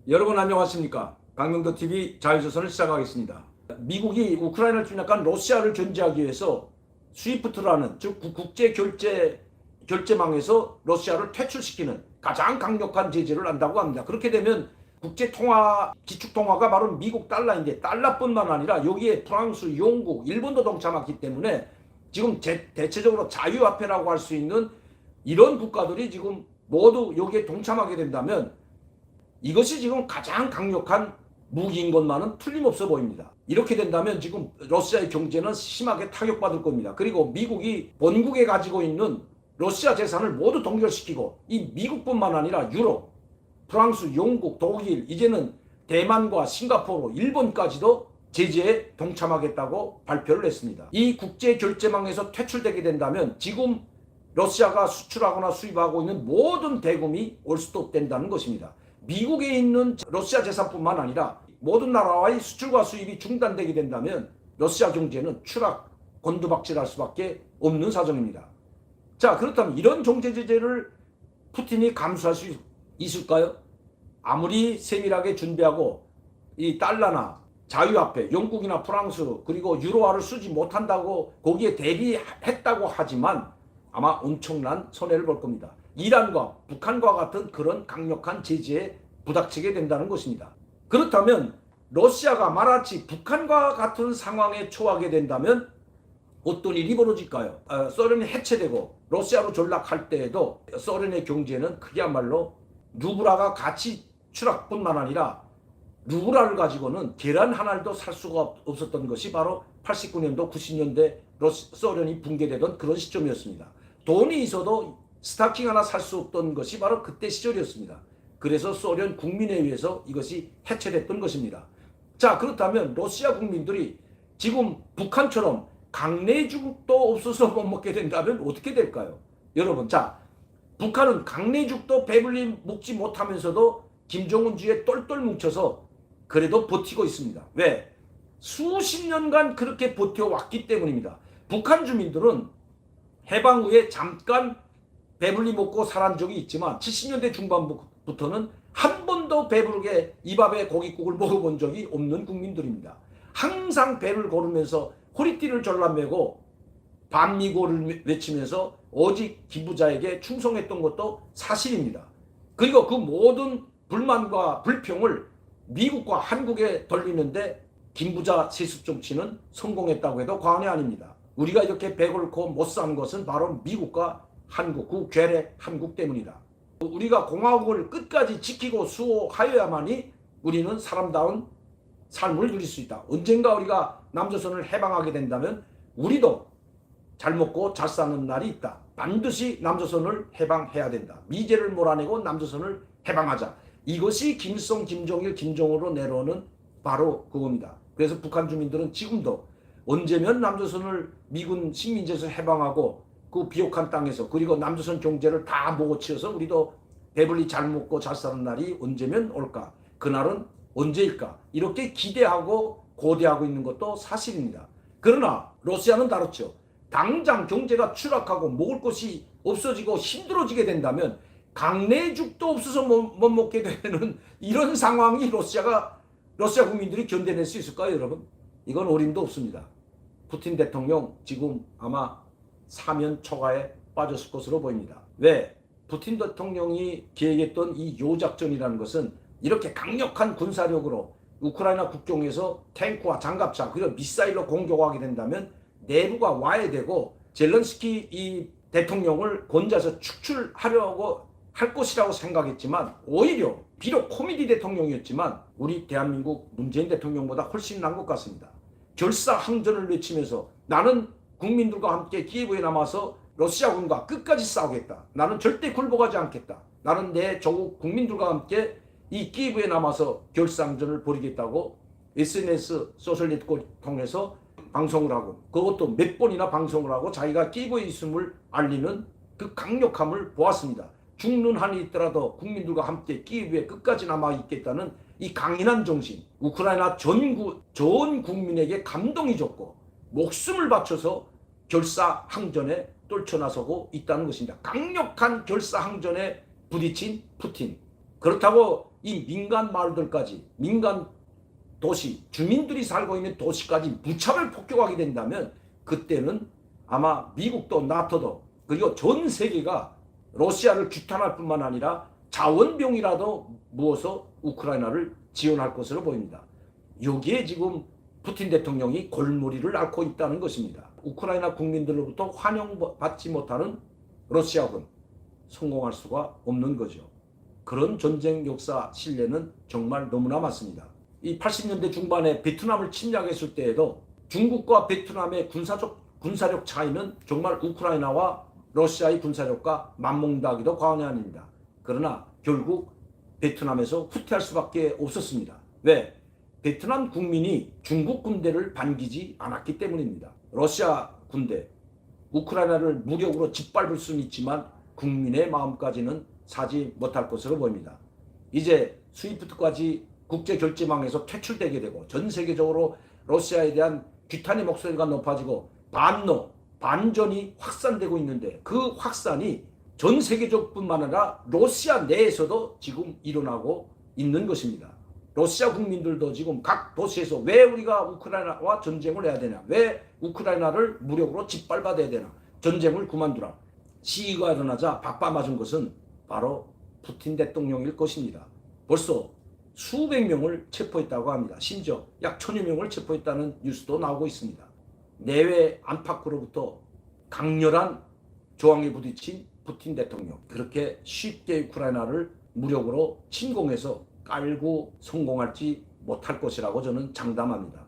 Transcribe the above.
여러분 안녕하십니까? 강명도TV 자유조선을 시작하겠습니다. 미국이 우크라이나를 침략한 러시아를 견제하기 위해서 스위프트라는 즉 결제망에서 러시아를 퇴출시키는 가장 강력한 제재를 한다고 합니다. 그렇게 되면 국제통화 기축통화가 바로 미국 달러인데 달러뿐만 아니라 여기에 프랑스, 영국, 일본도 동참하기 때문에 지금 대체적으로 자유화폐라고 할 수 있는 이런 국가들이 지금 모두 여기에 동참하게 된다면 이것이 지금 가장 강력한 무기인 것만은 틀림없어 보입니다. 이렇게 된다면 지금 러시아의 경제는 심하게 타격받을 겁니다. 그리고 미국이 본국에 가지고 있는 러시아 재산을 모두 동결시키고 이 미국뿐만 아니라 유럽, 프랑스, 영국, 독일, 이제는 대만과 싱가포르, 일본까지도 제재에 동참하겠다고 발표를 했습니다. 이 국제결제망에서 퇴출되게 된다면 지금 러시아가 수출하거나 수입하고 있는 모든 대금이 올 수도 된다는 것입니다. 미국에 있는 러시아 재산뿐만 아니라 모든 나라와의 수출과 수입이 중단되게 된다면 러시아 경제는 추락, 곤두박질할 수밖에 없는 사정입니다. 자, 그렇다면 이런 경제 제재를 푸틴이 감수할 수 있을까요? 아무리 세밀하게 준비하고 이 달러나 자유화폐, 영국이나 프랑스 그리고 유로화를 쓰지 못한다고 거기에 대비했다고 하지만 아마 엄청난 손해를 볼 겁니다. 이란과 북한과 같은 그런 강력한 제재에 부닥치게 된다는 것입니다. 그렇다면 러시아가 말하지 북한과 같은 상황에 처하게 된다면 어떤 일이 벌어질까요? 소련이 해체되고 러시아로 전락할 때에도 소련의 경제는 그야말로 루블화가 가치 추락뿐만 아니라 루블화를 가지고는 계란 한 알도 살 수가 없었던 것이 바로 89년도 90년대 소련이 붕괴되던 그런 시점이었습니다. 돈이 있어도 스타킹 하나 살 수 없던 것이 바로 그때 시절이었습니다. 그래서 소련 국민에 의해서 이것이 해체됐던 것입니다. 자, 그렇다면 러시아 국민들이 지금 북한처럼 강내죽도 없어서 못 먹게 된다면 어떻게 될까요? 여러분, 자, 북한은 강내죽도 배불리 먹지 못하면서도 김정은 주에 똘똘 뭉쳐서 그래도 버티고 있습니다. 왜? 수십 년간 그렇게 버텨왔기 때문입니다. 북한 주민들은 해방 후에 잠깐 배불리 먹고 살한 적이 있지만 70년대 중반부터는 한 번도 배부르게 이 밥에 고깃국을 먹어본 적이 없는 국민들입니다. 항상 배를 고르면서 허리띠를 졸라매고 반미고를 외치면서 오직 기부자에게 충성했던 것도 사실입니다. 그리고 그 모든 불만과 불평을 미국과 한국에 돌리는데 김부자 세습 정치는 성공했다고 해도 과언이 아닙니다. 우리가 이렇게 배고프고 못 사는 것은 바로 미국과 한국, 그 괴뢰 한국 때문이다. 우리가 공화국을 끝까지 지키고 수호하여야만이 우리는 사람다운 삶을 누릴 수 있다. 언젠가 우리가 남조선을 해방하게 된다면 우리도 잘 먹고 잘 사는 날이 있다. 반드시 남조선을 해방해야 된다. 미제를 몰아내고 남조선을 해방하자. 이것이 김일성, 김정일, 김정으로 내려오는 바로 그겁니다. 그래서 북한 주민들은 지금도 언제면 남조선을 미군 식민지에서 해방하고 그 비옥한 땅에서 그리고 남조선 경제를 다 먹어치워서 우리도 배불리 잘 먹고 잘 사는 날이 언제면 올까? 그날은 언제일까? 이렇게 기대하고 고대하고 있는 것도 사실입니다. 그러나 러시아는 다르죠. 당장 경제가 추락하고 먹을 것이 없어지고 힘들어지게 된다면 강내죽도 없어서 못 먹게 되는 이런 상황이 러시아 국민들이 견뎌낼 수 있을까요, 여러분? 이건 어림도 없습니다. 푸틴 대통령 지금 아마 사면 초과에 빠졌을 것으로 보입니다. 왜? 푸틴 대통령이 계획했던 이 요작전이라는 것은 이렇게 강력한 군사력으로 우크라이나 국경에서 탱크와 장갑차 그리고 미사일로 공격하게 된다면 내부가 와해되고 젤렌스키 이 대통령을 권좌에서 축출하려고 할 것이라고 생각했지만 오히려 비록 코미디 대통령이었지만 우리 대한민국 문재인 대통령보다 훨씬 나은 것 같습니다. 결사항전을 외치면서 나는 국민들과 함께 키예브에 남아서 러시아군과 끝까지 싸우겠다. 나는 절대 굴복하지 않겠다. 나는 내 조국 국민들과 함께 이 키예브에 남아서 결사항전을 벌이겠다고 SNS 소셜네트워크를 통해서 방송을 하고 그것도 몇 번이나 방송을 하고 자기가 키예브에 있음을 알리는 그 강력함을 보았습니다. 죽는 한이 있더라도 국민들과 함께 키예브에 끝까지 남아있겠다는 이 강인한 정신, 우크라이나 전 국민에게 감동이 줬고 목숨을 바쳐서 결사항전에 떨쳐나서고 있다는 것입니다. 강력한 결사항전에 부딪힌 푸틴. 그렇다고 이 민간 마을들까지, 민간 도시, 주민들이 살고 있는 도시까지 무차별 폭격하게 된다면 그때는 아마 미국도 나토도 그리고 전 세계가 러시아를 규탄할 뿐만 아니라 자원병이라도 모아서 우크라이나를 지원할 것으로 보입니다. 여기에 지금 푸틴 대통령이 골머리를 앓고 있다는 것입니다. 우크라이나 국민들로부터 환영받지 못하는 러시아군, 성공할 수가 없는 거죠. 그런 전쟁 역사 신뢰는 정말 너무나 많습니다. 이 80년대 중반에 베트남을 침략했을 때에도 중국과 베트남의 군사력 차이는 정말 우크라이나와 러시아의 군사력과 맞먹는다기도 과언이 아닙니다. 그러나 결국 베트남에서 후퇴할 수밖에 없었습니다. 왜? 베트남 국민이 중국 군대를 반기지 않았기 때문입니다. 러시아 군대, 우크라이나를 무력으로 짓밟을 수는 있지만 국민의 마음까지는 사지 못할 것으로 보입니다. 이제 스위프트까지 국제결제망에서 퇴출되게 되고 전 세계적으로 러시아에 대한 규탄의 목소리가 높아지고 반노, 반전이 확산되고 있는데 그 확산이 전 세계적뿐만 아니라 러시아 내에서도 지금 일어나고 있는 것입니다. 러시아 국민들도 지금 각 도시에서 왜 우리가 우크라이나와 전쟁을 해야 되냐, 왜 우크라이나를 무력으로 짓밟아야 되나, 전쟁을 그만두라 시위가 일어나자 바빠맞은 것은 바로 푸틴 대통령일 것입니다. 벌써 수백 명을 체포했다고 합니다. 심지어 약 1000여 명을 체포했다는 뉴스도 나오고 있습니다. 내외 안팎으로부터 강렬한 저항에 부딪힌 푸틴 대통령, 그렇게 쉽게 우크라이나를 무력으로 침공해서 깔고 성공할지 못할 것이라고 저는 장담합니다.